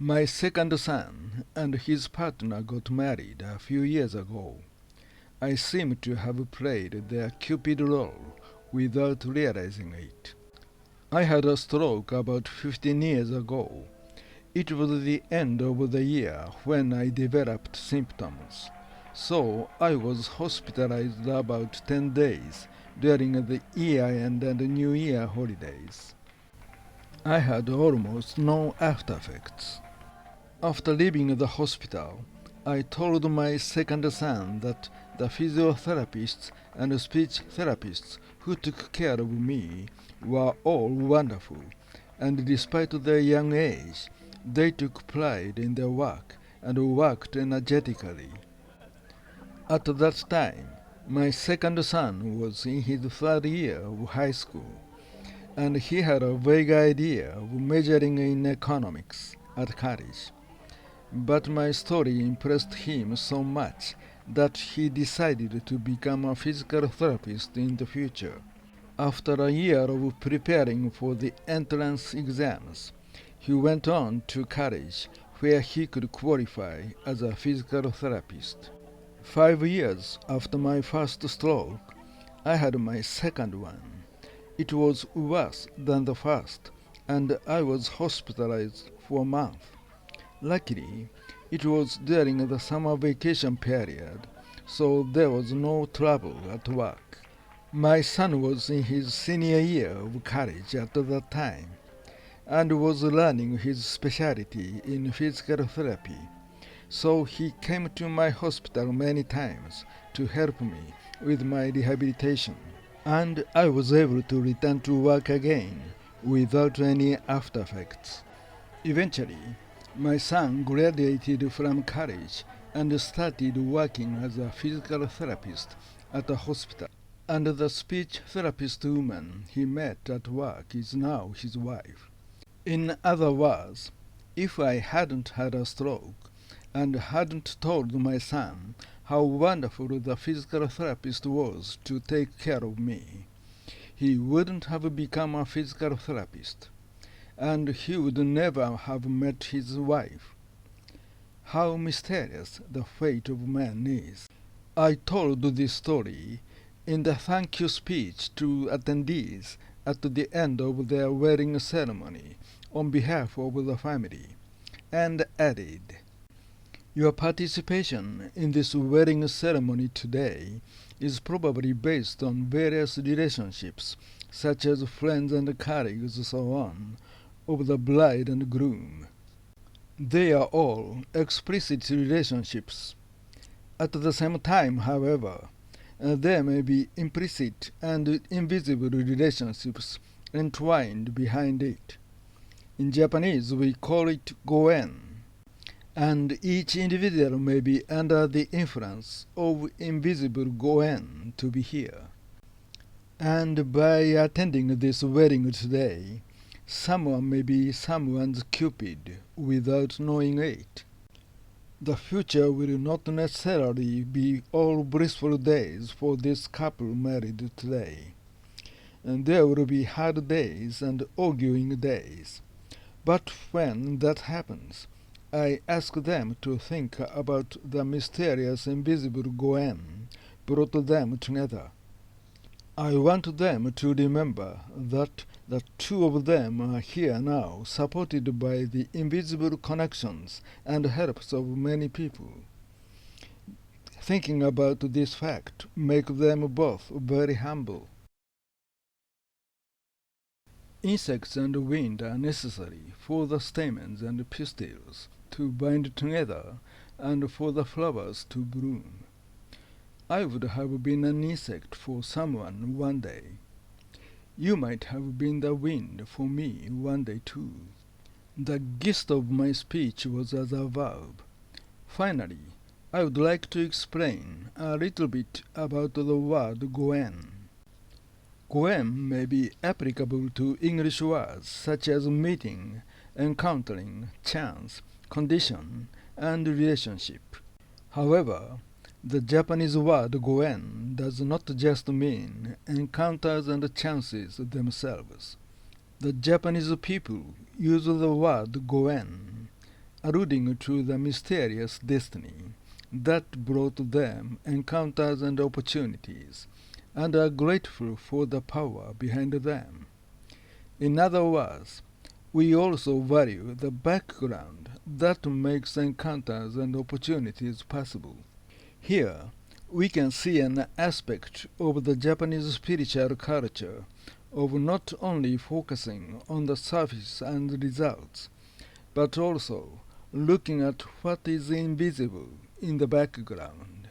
My second son and his partner got married a few years ago. I seem to have played their Cupid role without realizing it. I had a stroke about 15 years ago. It was the end of the year when I developed symptoms, so I was hospitalized about 10 days during the year-end and New Year holidays. I had almost no after effects. After leaving the hospital, I told my second son that the physiotherapists and speech therapists who took care of me were all wonderful, and despite their young age, they took pride in their work and worked energetically. At that time, my second son was in his third year of high school, and he had a vague idea of majoring in economics at college. But my story impressed him so much that he decided to become a physical therapist in the future. After a year of preparing for the entrance exams, he went on to college where he could qualify as a physical therapist. 5 years after my first stroke, I had my second one. It was worse than the first, and I was hospitalized for a month. Luckily, it was during the summer vacation period, so there was no trouble at work. My son was in his senior year of college at that time, and was learning his specialty in physical therapy, so he came to my hospital many times to help me with my rehabilitation, and I was able to return to work again without any after effects. Eventually, my son graduated from college and started working as a physical therapist at a hospital, and the speech therapist woman he met at work is now his wife. In other words, if I hadn't had a stroke and hadn't told my son how wonderful the physical therapist was to take care of me, he wouldn't have become a physical therapist, and he would never have met his wife. How mysterious the fate of man is. I told this story in the thank you speech to attendees at the end of their wedding ceremony on behalf of the family, and added, "Your participation in this wedding ceremony today is probably based on various relationships, such as friends and colleagues, so on, of the bride and groom. They are all explicit relationships. At the same time, however, there may be implicit and invisible relationships entwined behind it. In Japanese, we call it goen, and each individual may be under the influence of invisible goen to be here. And by attending this wedding today, someone may be someone's Cupid without knowing it. The future will not necessarily be all blissful days for this couple married today. And there will be hard days and arguing days. But when that happens, I ask them to think about the mysterious invisible goen brought them together. I want them to remember that the two of them are here now, supported by the invisible connections and helps of many people. Thinking about this fact makes them both very humble. Insects and wind are necessary for the stamens and pistils to bind together and for the flowers to bloom. I would have been an insect for someone one day. You might have been the wind for me one day too. The gist of my speech was as a verb. Finally, I would like to explain a little bit about the word goen. Goen may be applicable to English words such as meeting, encountering, chance, condition, and relationship. However, the Japanese word goen does not just mean encounters and chances themselves. The Japanese people use the word goen alluding to the mysterious destiny that brought them encounters and opportunities, and are grateful for the power behind them. In other words, we also value the background that makes encounters and opportunities possible. Here, we can see an aspect of the Japanese spiritual culture of not only focusing on the surface and results, but also looking at what is invisible in the background.